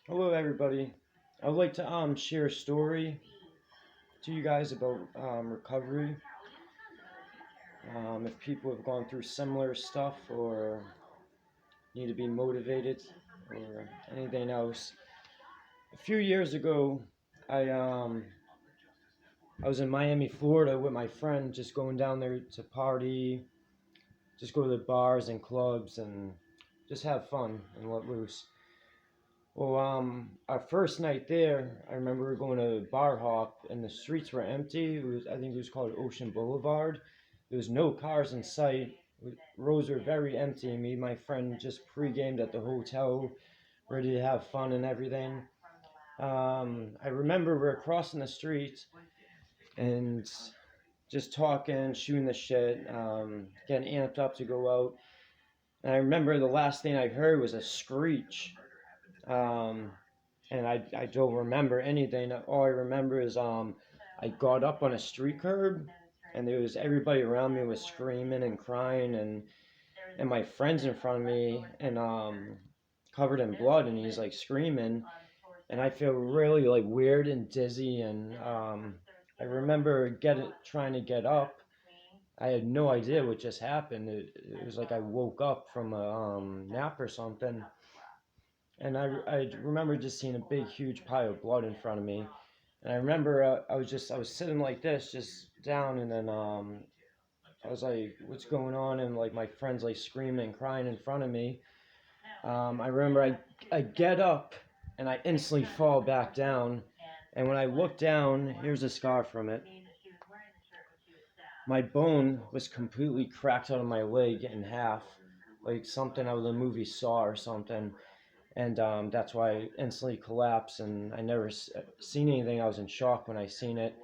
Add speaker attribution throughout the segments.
Speaker 1: Hello, everybody. I would like to share a story to you guys about recovery. If people have gone through similar stuff or need to be motivated or anything else. A few years ago, I um I was in Miami, Florida, with my friend, just going down there to party, just go to the bars and clubs and just have fun and let loose. Well, our first night there, I remember we were going to bar hop, and the streets were empty. I think it was called Ocean Boulevard. There was no cars in sight. Roads were very empty. Me and my friend just pre-gamed at the hotel, ready to have fun and everything. I remember we were crossing the street and just talking, shooting the shit, getting amped up to go out. And I remember the last thing I heard was a screech. Um, and I don't remember anything. All I remember is I got up on a street curb, and there was everybody around me was screaming and crying, and my friend's in front of me and covered in blood, and he's like screaming, and I feel really like weird and dizzy, and I remember trying to get up. I had no idea what just happened. It was like I woke up from a nap or something, and I remember just seeing a big, huge pile of blood in front of me. And I remember I was sitting like this, just down, and then I was like, "What's going on?" And like my friends like screaming and crying in front of me. I remember I get up and I instantly fall back down. And when I look down, here's a scar from it. My bone was completely cracked out of my leg in half, like something out of the movie Saw or something. And that's why I instantly collapsed, and I never seen anything. I was in shock when I seen it.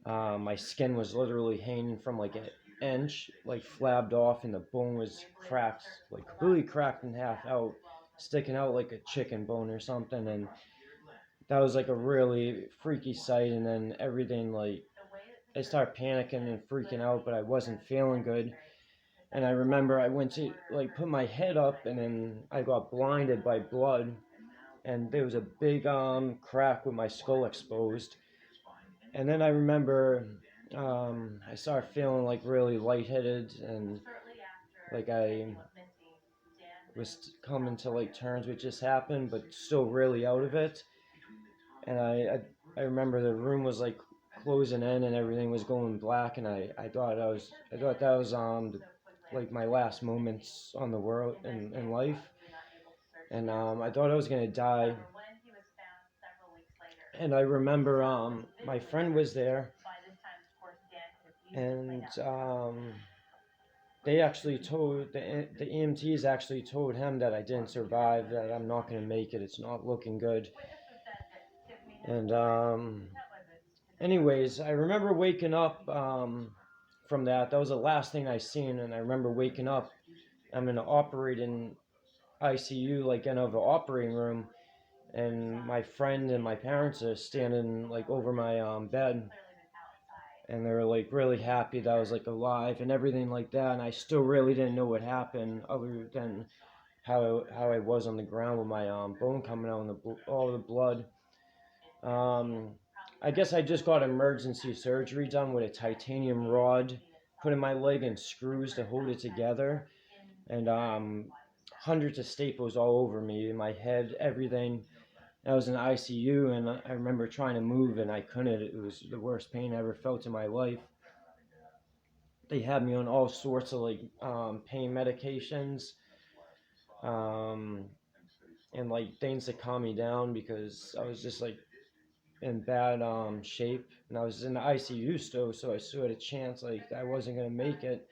Speaker 1: My skin was literally hanging from like an inch, like flabbed off, and the bone was cracked, like completely cracked in half out, sticking out like a chicken bone or something. And that was like a really freaky sight. And then everything, like, I started panicking and freaking out, but I wasn't feeling good. And I remember I went to like put my head up, and then I got blinded by blood, and there was a big crack with my skull exposed. And then I remember I started feeling like really lightheaded, and like I was coming to like terms with just happened, but still really out of it. And I remember the room was like closing in and everything was going black, and I thought that was like my last moments on the world in life. And I thought I was gonna die. And I remember my friend was there, and they actually told the EMTs actually told him that I didn't survive, that I'm not gonna make it. It's not looking good. And anyways, I remember waking up from that. That was the last thing I seen, and I remember waking up. I'm in an operating ICU, like in of an operating room, and my friend and my parents are standing like over my bed, and they were like really happy that I was like alive and everything like that. And I still really didn't know what happened, other than how I was on the ground with my bone coming out and all the blood. Um, I guess I just got emergency surgery done with a titanium rod put in my leg and screws to hold it together, and hundreds of staples all over me, in my head, everything. I was in ICU, and I remember trying to move and I couldn't. It was the worst pain I ever felt in my life. They had me on all sorts of like pain medications, um, and like things to calm me down, because I was just like in bad shape, and I was in the ICU still, so I still had a chance. Like I wasn't gonna make it.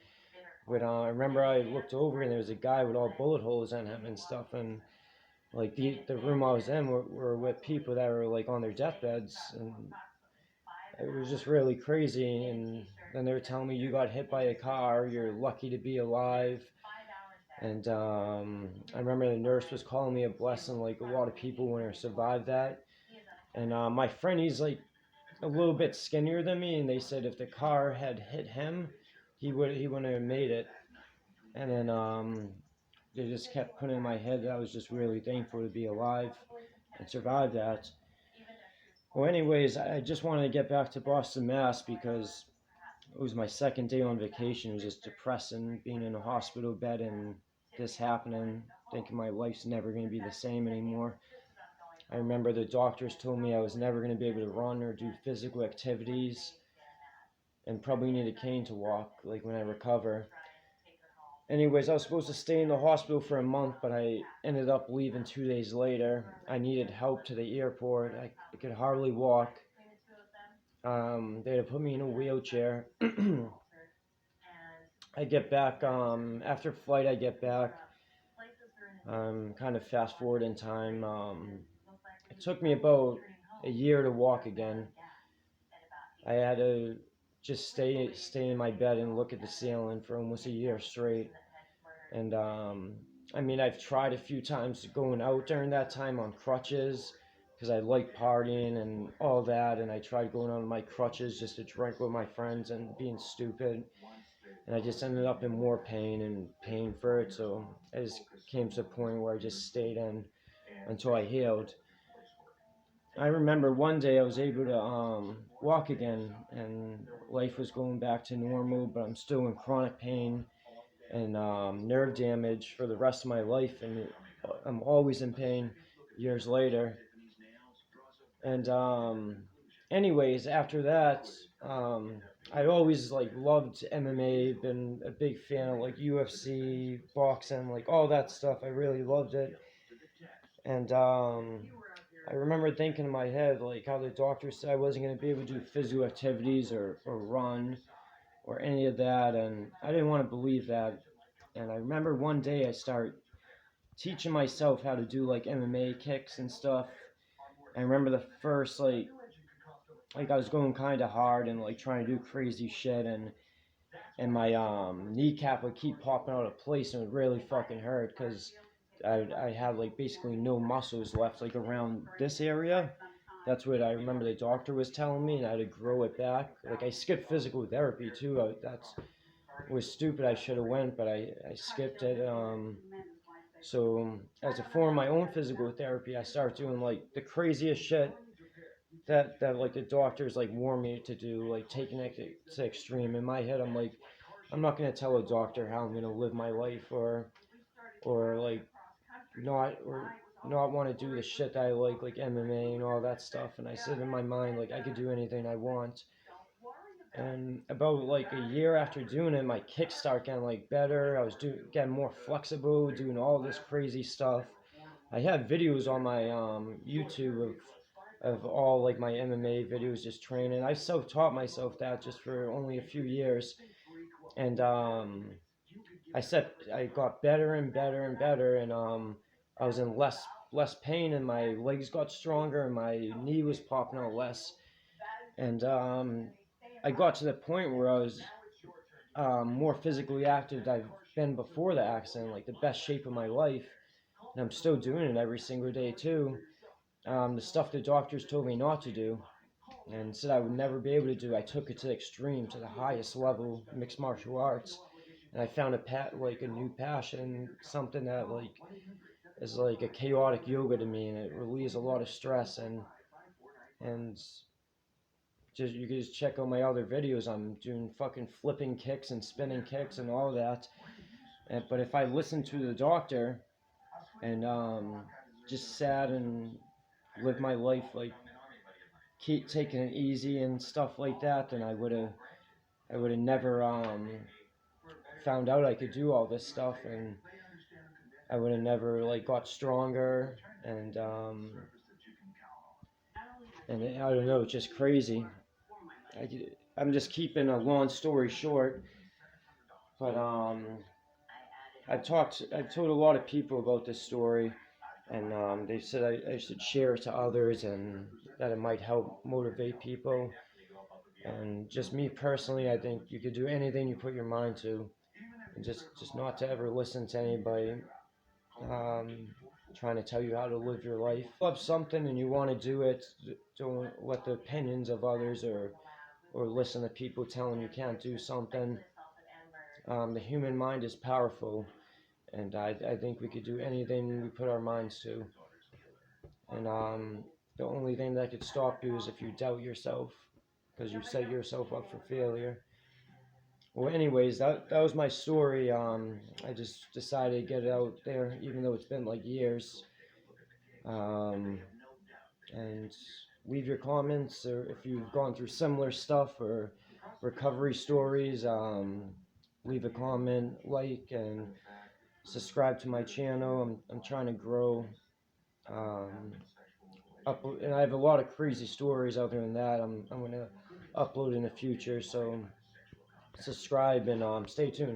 Speaker 1: But I remember I looked over and there was a guy with all bullet holes in him and stuff, and like the room I was in were with people that were like on their deathbeds, and it was just really crazy. And then they were telling me, you got hit by a car, you're lucky to be alive. And I remember the nurse was calling me a blessing, like a lot of people wouldn't have survived that. And my friend, he's like a little bit skinnier than me, and they said if the car had hit him, he wouldn't have made it. And then they just kept putting in my head that I was just really thankful to be alive. and survive that. Well, anyways, I just wanted to get back to Boston, Mass because it was my second day on vacation. It was just depressing being in a hospital bed and this happening, thinking my life's never going to be the same anymore. I remember the doctors told me I was never going to be able to run or do physical activities and probably need a cane to walk, like when I recover. Anyways, I was supposed to stay in the hospital for a month, but I ended up leaving 2 days later. I needed help to the airport. I could hardly walk. They had to put me in a wheelchair. I get back, after flight, I get back. Kind of fast forward in time. It took me about a year to walk again. I had to just stay in my bed and look at the ceiling for almost a year straight. And I mean, I've tried a few times going out during that time on crutches because I like partying and all that. And I tried going on my crutches just to drink with my friends and being stupid. And I just ended up in more pain and paying for it. So I just came to a point where I just stayed in until I healed. I remember one day I was able to walk again, and life was going back to normal, but I'm still in chronic pain and nerve damage for the rest of my life, and I'm always in pain years later. And anyways, after that, I always like loved MMA, been a big fan of like UFC, boxing, like all that stuff. I really loved it. And I remember thinking in my head, like how the doctor said I wasn't going to be able to do physical activities or run or any of that. And I didn't want to believe that. And I remember one day I started teaching myself how to do like MMA kicks and stuff. I remember the first like I was going kind of hard and like trying to do crazy shit, and my kneecap would keep popping out of place and it would really fucking hurt because I had like basically no muscles left like around this area. That's what I remember the doctor was telling me, and I had to grow it back. Like I skipped physical therapy too. That's was stupid. I should have went, but I skipped it. So as a form of my own physical therapy, I started doing like the craziest shit that like the doctors like warn me to do, like taking it to extreme. In my head, I'm like, I'm not gonna tell a doctor how I'm gonna live my life or like not want to do the shit that I like MMA and all that stuff. And I said in my mind like I could do anything I want. And about like a year after doing it, my kicks start getting like better. I was getting more flexible, doing all this crazy stuff. I have videos on my YouTube of all like my MMA videos just training. I self-taught myself that just for only a few years, and I got better and better and better, and I was in less pain, and my legs got stronger, and my knee was popping out less, and I got to the point where I was more physically active than I've been before the accident, like the best shape of my life, and I'm still doing it every single day too. The stuff the doctors told me not to do and said I would never be able to do, I took it to the extreme, to the highest level, mixed martial arts, and I found like a new passion, something that like is like a chaotic yoga to me, and it relieves a lot of stress, and just you can just check out my other videos. I'm doing fucking flipping kicks and spinning kicks and all that. But if I listen to the doctor and just sat and lived my life like keep taking it easy and stuff like that, then I would have never found out I could do all this stuff, and I would have never like got stronger, and I don't know, it's just crazy. I, I'm just keeping a long story short, but I've told a lot of people about this story, and they said I should share it to others, and that it might help motivate people. And just me personally, I think you could do anything you put your mind to, and just not to ever listen to anybody um, trying to tell you how to live your life. If you love something and you want to do it, don't let the opinions of others or listen to people telling you can't do something. The human mind is powerful, and I think we could do anything we put our minds to. And the only thing that could stop you is if you doubt yourself, because you set yourself up for failure. Well, anyways, that was my story. I just decided to get it out there, even though it's been like years. Um, and leave your comments, or if you've gone through similar stuff or recovery stories. Leave a comment, like, and subscribe to my channel. I'm trying to grow. Um, and I have a lot of crazy stories other than that. I'm gonna upload in the future. So subscribe and stay tuned.